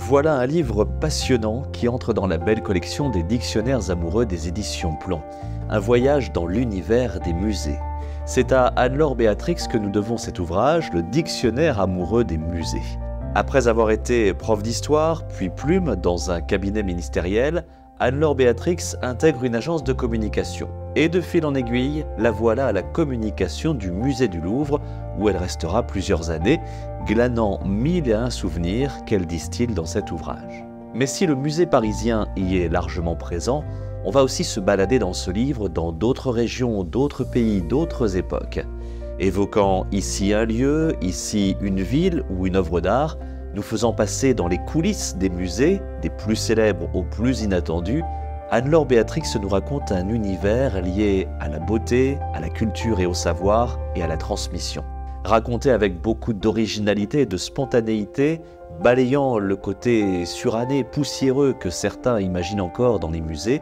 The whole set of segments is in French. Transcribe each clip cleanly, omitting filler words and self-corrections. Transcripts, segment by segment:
Voilà un livre passionnant qui entre dans la belle collection des dictionnaires amoureux des éditions Plon. Un voyage dans l'univers des musées. C'est à Anne-Laure Béatrix que nous devons cet ouvrage, le dictionnaire amoureux des musées. Après avoir été prof d'histoire, puis plume dans un cabinet ministériel, Anne-Laure Béatrix intègre une agence de communication. Et de fil en aiguille, la voilà à la communication du musée du Louvre, où elle restera plusieurs années, glanant 1001 souvenirs qu'elle distille dans cet ouvrage. Mais si le musée parisien y est largement présent, on va aussi se balader dans ce livre dans d'autres régions, d'autres pays, d'autres époques. Évoquant ici un lieu, ici une ville ou une œuvre d'art, nous faisant passer dans les coulisses des musées, des plus célèbres aux plus inattendus, Anne-Laure Béatrix nous raconte un univers lié à la beauté, à la culture et au savoir et à la transmission. Raconté avec beaucoup d'originalité et de spontanéité, balayant le côté suranné, poussiéreux que certains imaginent encore dans les musées,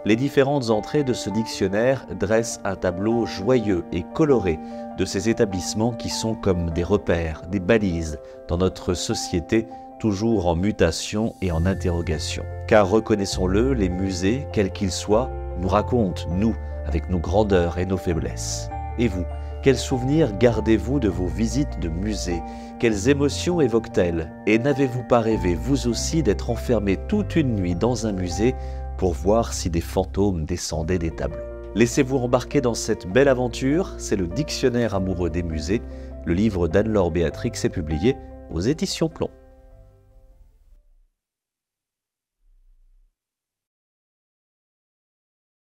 les différentes entrées de ce dictionnaire dressent un tableau joyeux et coloré de ces établissements qui sont comme des repères, des balises dans notre société toujours en mutation et en interrogation. Car reconnaissons-le, les musées, quels qu'ils soient, nous racontent, nous, avec nos grandeurs et nos faiblesses. Et vous, quels souvenirs gardez-vous de vos visites de musées? Quelles émotions évoquent-elles? Et n'avez-vous pas rêvé, vous aussi, d'être enfermé toute une nuit dans un musée pour voir si des fantômes descendaient des tableaux? Laissez-vous embarquer dans cette belle aventure, c'est le dictionnaire amoureux des musées. Le livre d'Anne-Laure Béatrix est publié aux éditions Plon.